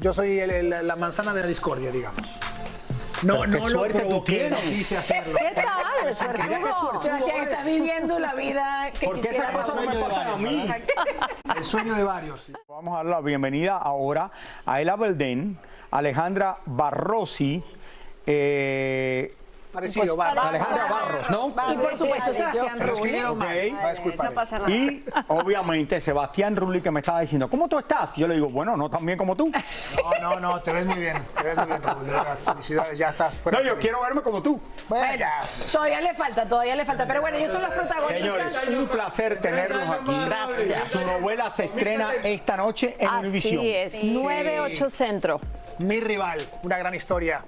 Yo soy la manzana de la discordia, digamos. No, Pero qué no lo suerte tú provoqué, no tienes. quise hacerlo. ¿Qué tal? Suertudo. Sebastián, estás viviendo la vida que ¿Por qué quisiera esas cosas me pasan a mí? El sueño de varios. Sí. Vamos a dar la bienvenida ahora a Ela Belden, Alejandra Barrosi, Parecido, Pues, Barros. Alejandra Barros, ¿no? Y por supuesto, Sebastián Se lo escribieron Rulli. mal. Ok. Va a disculpar. No pasa nada. Y obviamente Sebastián Rulli, que me estaba diciendo, ¿cómo tú estás? Yo le digo, bueno, no tan bien como tú. No, te ves muy bien. Te ves muy bien, Raúl. De verdad, felicidades, ya estás fuera. No, yo quiero verme como tú. Bueno, ya. Todavía le falta. Pero bueno, ellos son los protagonistas. Señores, un placer tenerlos aquí. Gracias. Su novela se estrena esta noche en Univisión. Así es, 9-8 Centro. Mi rival, una gran historia.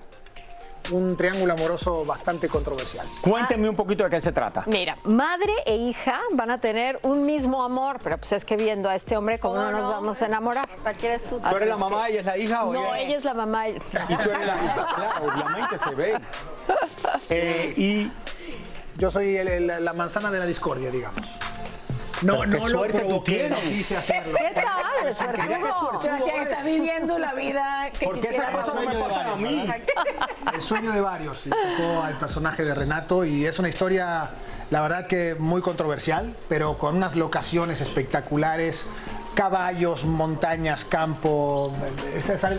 Un triángulo amoroso bastante controversial. Cuéntenme un poquito de qué se trata. Mira, madre e hija van a tener un mismo amor, pero pues es que viendo a este hombre, ¿cómo no nos vamos a enamorar? ¿Quieres tú? ¿Tú eres la mamá, ella es la hija? ¿O No, ella es la mamá. Y tú eres la hija, claro, obviamente se ve. Y Yo soy la manzana de la discordia, digamos. No, Pero qué no lo suerte tú provoqué, no tienes. quise hacerlo. ¿Qué tal? Suertudo. Sebastián, estás viviendo la vida que ¿por qué esas quisiera cosas me pasan a mí? El sueño de varios. Y tocó al personaje de Renato y es una historia, la verdad que muy controversial, pero con unas locaciones espectaculares, caballos, montañas, campo,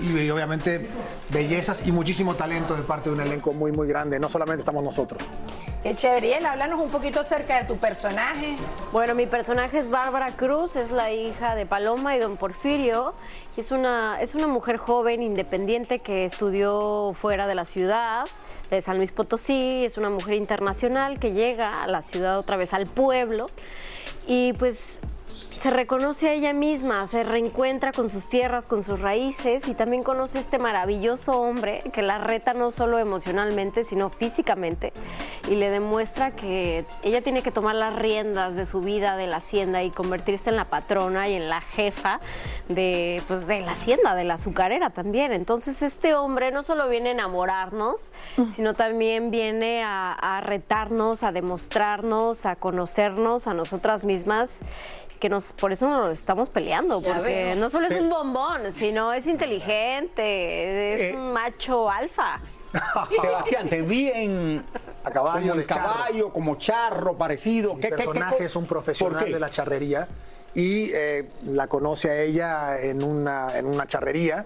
y obviamente bellezas y muchísimo talento de parte de un elenco muy, muy grande. No solamente estamos nosotros. Qué chévere. Y él, háblanos un poquito acerca de tu personaje. Bueno, mi personaje es Bárbara Cruz, es la hija de Paloma y don Porfirio. Y es una mujer joven, independiente, que estudió fuera de la ciudad, de San Luis Potosí. Es una mujer internacional que llega a la ciudad otra vez, al pueblo. Y pues se reconoce a ella misma, se reencuentra con sus tierras, con sus raíces y también conoce a este maravilloso hombre que la reta no solo emocionalmente, sino físicamente y le demuestra que ella tiene que tomar las riendas de su vida, de la hacienda y convertirse en la patrona y en la jefa de la hacienda, de la azucarera también. Entonces este hombre no solo viene a enamorarnos, sino también viene a retarnos, a demostrarnos, a conocernos a nosotras mismas, por eso nos estamos peleando, porque no solo es un bombón, sino es inteligente, es un macho alfa. Sebastián, te vi en A caballo, como de en caballo, como charro, parecido. Mi personaje es un profesional de la charrería y la conoce a ella en una charrería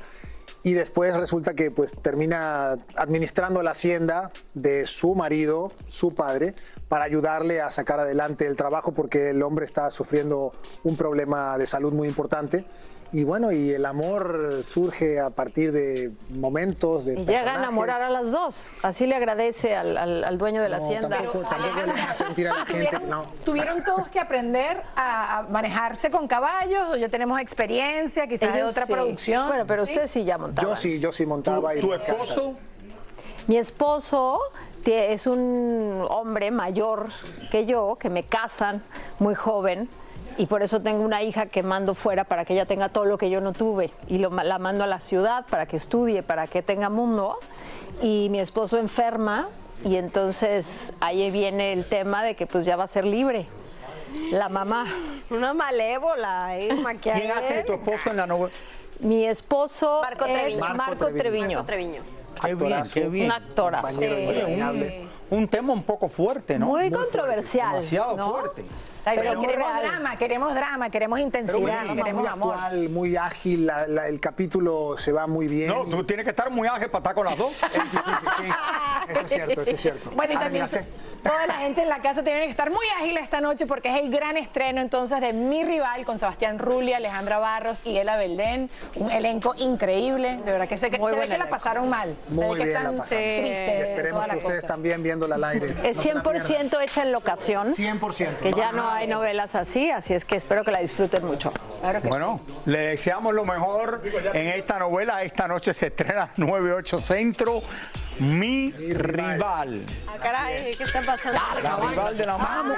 y después resulta que pues termina administrando la hacienda de su marido, su padre, para ayudarle a sacar adelante el trabajo porque el hombre está sufriendo un problema de salud muy importante. Y bueno, y el amor surge a partir de momentos, de Y personajes. llega a enamorar a las dos. Así le agradece al dueño de la hacienda. Tampoco le deja sentir a la gente. No. ¿Tuvieron todos que aprender a manejarse con caballos? ¿O ya tenemos experiencia, quizás de Ellos otra sí. producción? Bueno, pero ¿Sí? ustedes sí ya montaban. Yo sí montaba. y ¿Tu me encanta. esposo? Mi esposo es un hombre mayor que yo, que me casan muy joven. Y por eso tengo una hija que mando fuera para que ella tenga todo lo que yo no tuve. Y la mando a la ciudad para que estudie, para que tenga mundo. Y mi esposo enferma y entonces ahí viene el tema de que pues ya va a ser libre. La mamá. Una malévola, ¿Quién hace de tu esposo en la novela? Mi esposo Marco es Treviño. Marco Treviño. Treviño. Qué bien, Actorazo. qué bien. Un actorazo. Compañero entrañable. Un tema un poco fuerte, ¿no? Muy fuerte, controversial. Demasiado ¿no? fuerte. Ay, pero Pero muy queremos real. drama, queremos Pero intensidad, un drama queremos muy amor. actual, muy ágil, el capítulo se va muy bien. No, y- tú tienes que estar muy ágil para estar con las dos. Es difícil, sí. Eso es cierto, eso es cierto. Bueno, y Ahora, también mira, toda la gente en la casa tiene que estar muy ágil esta noche porque es el gran estreno entonces de Mi Rival con Sebastián Rulli, Alejandra Barros y Ela Belden. Un elenco increíble, de verdad que se ve buen que la elenco. pasaron mal. Se ve Muy que bien la están pasamos. tristes de Esperemos toda que la ustedes cosa. también viéndola al aire. Es no se la 100% hecha en locación. 100%. Que ya no hay novelas así es que espero que la disfruten mucho. Claro que Bueno, le deseamos lo mejor en esta novela. Esta noche se estrena 9-8 Centro, Mi Rival. Ah, caray, ¿qué está pasando? La rival de la mano.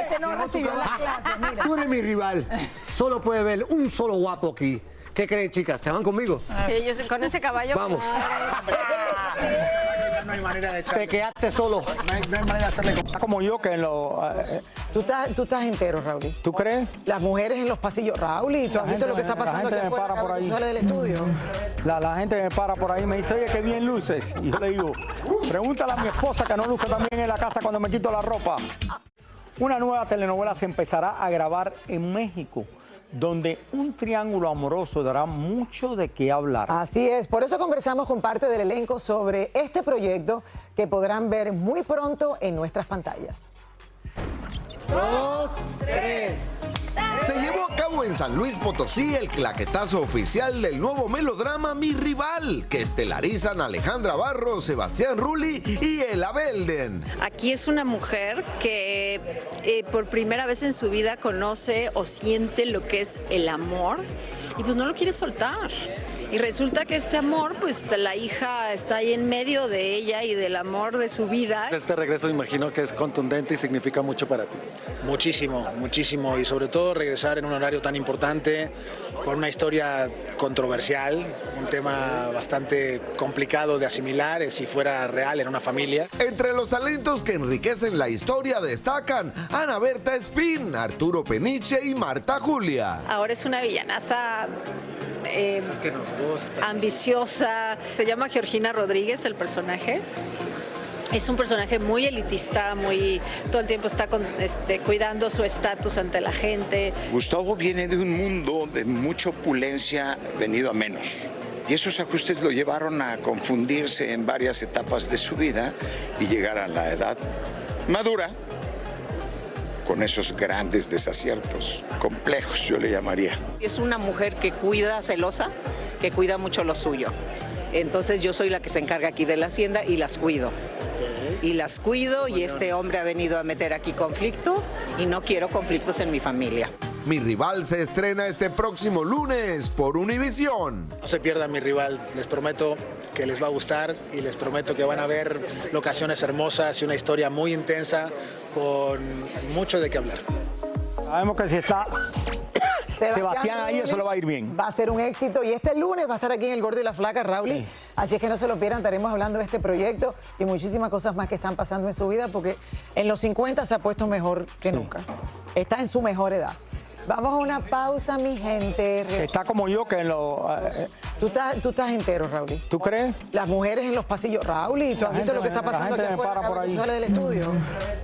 Este no recibió las clases, mira. Tú eres mi rival. Solo puede ver un solo guapo aquí. ¿Qué creen, chicas? ¿Se van conmigo? Sí, yo con ese caballo. Vamos. No hay manera de echarle. Te quedaste solo. No hay manera de hacerle. Está como yo que en lo... Tú estás entero, Raúl. ¿Tú crees? Las mujeres en los pasillos, Raúl, y tú has visto lo que está pasando aquí afuera para por cuando ahí. tú sales del estudio. La gente me para por ahí y me dice, oye, qué bien luces. Y yo le digo, pregúntale a mi esposa que no luzco también en la casa cuando me quito la ropa. Una nueva telenovela se empezará a grabar en México, donde un triángulo amoroso dará mucho de qué hablar. Así es, por eso conversamos con parte del elenco sobre este proyecto que podrán ver muy pronto en nuestras pantallas. 2, 3. Se llevó a cabo en San Luis Potosí el claquetazo oficial del nuevo melodrama Mi Rival, que estelarizan Alejandra Barros, Sebastián Rulli y Ela Belden. Aquí es una mujer que por primera vez en su vida conoce o siente lo que es el amor y pues no lo quiere soltar. Y resulta que este amor, pues la hija está ahí en medio de ella y del amor de su vida. Este regreso imagino que es contundente y significa mucho para ti. Muchísimo, muchísimo. Y sobre todo regresar en un horario tan importante, con una historia controversial, un tema bastante complicado de asimilar si fuera real en una familia. Entre los talentos que enriquecen la historia destacan Ana Berta Espín, Arturo Peniche y Marta Julia. Ahora es una villanaza ambiciosa. Se llama Georgina Rodríguez el personaje. Es un personaje muy elitista, todo el tiempo está cuidando su estatus ante la gente. Gustavo viene de un mundo de mucha opulencia venido a menos. Y esos ajustes lo llevaron a confundirse en varias etapas de su vida y llegar a la edad madura con esos grandes desaciertos, complejos yo le llamaría. Es una mujer que cuida, celosa, que cuida mucho lo suyo. Entonces yo soy la que se encarga aquí de la hacienda y las cuido. Y las cuido y este hombre ha venido a meter aquí conflicto y no quiero conflictos en mi familia. Mi Rival se estrena este próximo lunes por Univisión. No se pierdan Mi Rival, les prometo que les va a gustar y les prometo que van a ver locaciones hermosas y una historia muy intensa con mucho de qué hablar. Sabemos que si está Sebastián ahí, eso le va a ir bien. Va a ser un éxito y este lunes va a estar aquí en El Gordo y la Flaca, Raúl. Sí. Así es que no se lo pierdan, estaremos hablando de este proyecto y muchísimas cosas más que están pasando en su vida porque en los 50 se ha puesto mejor que nunca. Está en su mejor edad. Vamos a una pausa, mi gente. Está como yo que en lo... Tú estás entero, Raúl. ¿Tú crees? Las mujeres en los pasillos, Raúl, y tú has visto lo que está pasando aquí afuera cuando tú sales del estudio.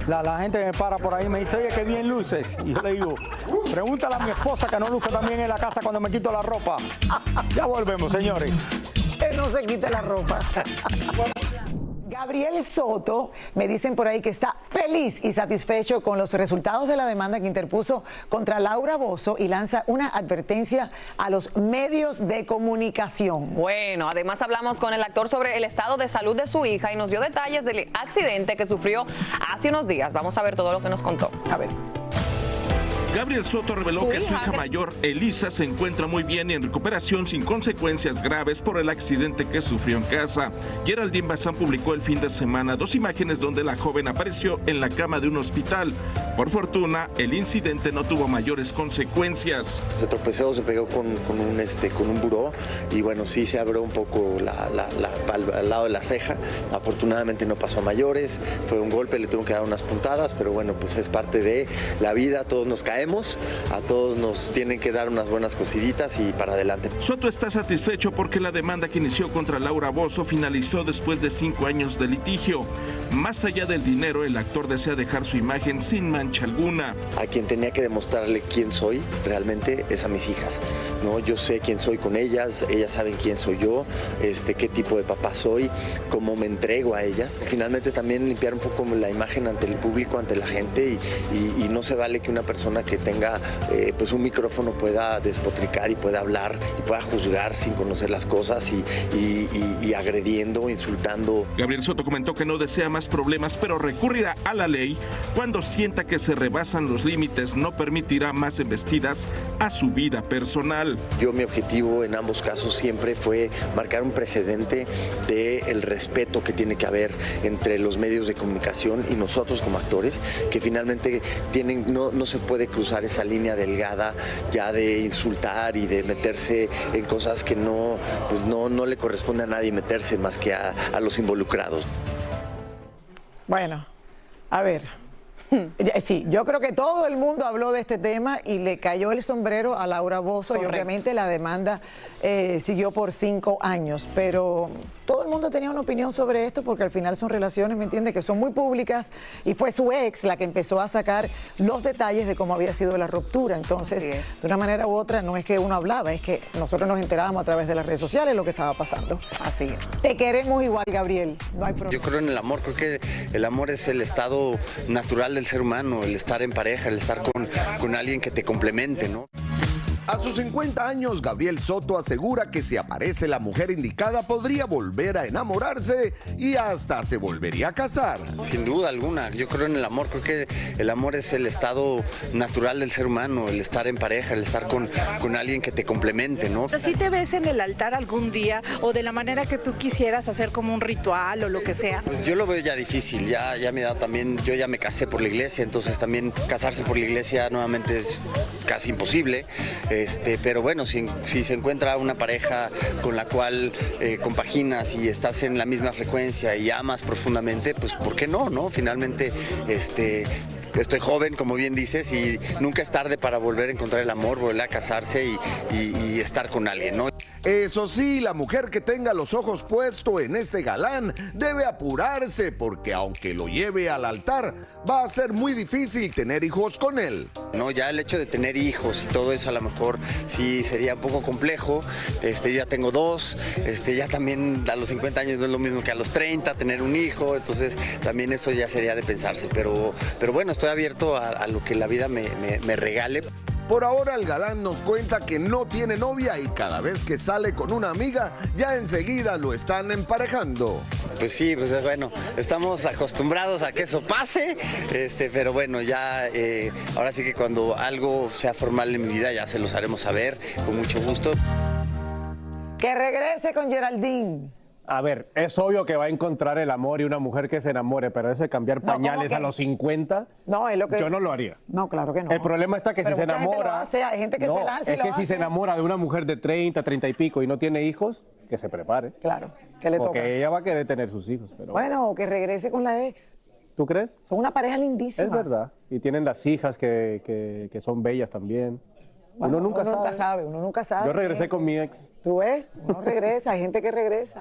La gente me para por ahí y me dice, oye, qué bien luces. Y yo le digo, pregúntale a mi esposa que no luzco también en la casa cuando me quito la ropa. Ya volvemos, señores. Que no se quite la ropa. Gabriel Soto, me dicen por ahí que está feliz y satisfecho con los resultados de la demanda que interpuso contra Laura Bozzo y lanza una advertencia a los medios de comunicación. Bueno, además hablamos con el actor sobre el estado de salud de su hija y nos dio detalles del accidente que sufrió hace unos días. Vamos a ver todo lo que nos contó. A ver. Gabriel Soto reveló que su hija mayor, Elisa, se encuentra muy bien y en recuperación sin consecuencias graves por el accidente que sufrió en casa. Geraldine Bazán publicó el fin de semana 2 imágenes donde la joven apareció en la cama de un hospital. Por fortuna, el incidente no tuvo mayores consecuencias. Se tropezó, se pegó con un buró y bueno, sí se abrió un poco al lado de la ceja. Afortunadamente no pasó a mayores, fue un golpe, le tuvo que dar unas puntadas, pero bueno, pues es parte de la vida, todos nos caemos. A todos nos tienen que dar unas buenas cosiditas y para adelante. Soto está satisfecho porque la demanda que inició contra Laura Bozzo finalizó después de 5 años de litigio. Más allá del dinero, el actor desea dejar su imagen sin mancha alguna. A quien tenía que demostrarle quién soy realmente es a mis hijas, ¿no? Yo sé quién soy con ellas saben quién soy yo, qué tipo de papá soy, cómo me entrego a ellas. Finalmente también limpiar un poco la imagen ante el público, ante la gente y no se vale que una persona que tenga pues un micrófono pueda despotricar y pueda hablar y pueda juzgar sin conocer las cosas y agrediendo, insultando. Gabriel Soto comentó que no desea más problemas, pero recurrirá a la ley cuando sienta que se rebasan los límites, no permitirá más embestidas a su vida personal. Mi objetivo en ambos casos siempre fue marcar un precedente del respeto que tiene que haber entre los medios de comunicación y nosotros como actores, que finalmente no se puede cruzar cruzar esa línea delgada ya de insultar y de meterse en cosas que no, pues no le corresponde a nadie meterse más que a los involucrados. Bueno, a ver. Sí, yo creo que todo el mundo habló de este tema y le cayó el sombrero a Laura Bozzo. Correcto. Y obviamente la demanda siguió por 5 años, pero todo el mundo tenía una opinión sobre esto porque al final son relaciones, ¿me entiende?, que son muy públicas y fue su ex la que empezó a sacar los detalles de cómo había sido la ruptura. Entonces, de una manera u otra, no es que uno hablaba, es que nosotros nos enterábamos a través de las redes sociales lo que estaba pasando. Así es. Te queremos igual, Gabriel, no hay problema. Yo creo en el amor, creo que el amor es el estado natural del ser humano, el estar en pareja, el estar con alguien que te complemente, ¿no? A sus 50 años, Gabriel Soto asegura que si aparece la mujer indicada podría volver a enamorarse y hasta se volvería a casar. Sin duda alguna, yo creo en el amor, creo que el amor es el estado natural del ser humano, el estar en pareja, el estar con alguien que te complemente, ¿no? ¿Sí te ves en el altar algún día o de la manera que tú quisieras hacer como un ritual o lo que sea? Pues yo lo veo ya difícil, ya me da también, yo ya me casé por la iglesia, entonces también casarse por la iglesia nuevamente es casi imposible. Pero bueno, si se encuentra una pareja con la cual compaginas y estás en la misma frecuencia y amas profundamente, pues ¿por qué no? Finalmente, estoy joven, como bien dices, y nunca es tarde para volver a encontrar el amor, volver a casarse y estar con alguien, ¿no? Eso sí, la mujer que tenga los ojos puestos en este galán debe apurarse porque aunque lo lleve al altar, va a ser muy difícil tener hijos con él. No, ya el hecho de tener hijos y todo eso a lo mejor sí sería un poco complejo. Yo ya tengo 2, ya también a los 50 años no es lo mismo que a los 30 tener un hijo, entonces también eso ya sería de pensarse, pero bueno, estoy abierto a lo que la vida me regale. Por ahora el galán nos cuenta que no tiene novia y cada vez que sale con una amiga, ya enseguida lo están emparejando. Pues sí, pues bueno, estamos acostumbrados a que eso pase, pero bueno, ya ahora sí que cuando algo sea formal en mi vida ya se los haremos saber, con mucho gusto. Que regrese con Geraldine. A ver, es obvio que va a encontrar el amor y una mujer que se enamore, pero eso de cambiar pañales a los 50, no, es lo que... yo no lo haría. No, claro que no. El problema está que pero si se enamora... Hay gente que se lanza y es que si se enamora de una mujer de 30, 30 y pico y no tiene hijos, que se prepare. Claro, que le toca. Porque ella va a querer tener sus hijos. Pero... Bueno, o que regrese con la ex. ¿Tú crees? Son una pareja lindísima. Es verdad. Y tienen las hijas que son bellas también. Bueno, uno nunca sabe. Uno nunca sabe. Yo regresé con mi ex. ¿Tú ves? Uno regresa, hay gente que regresa.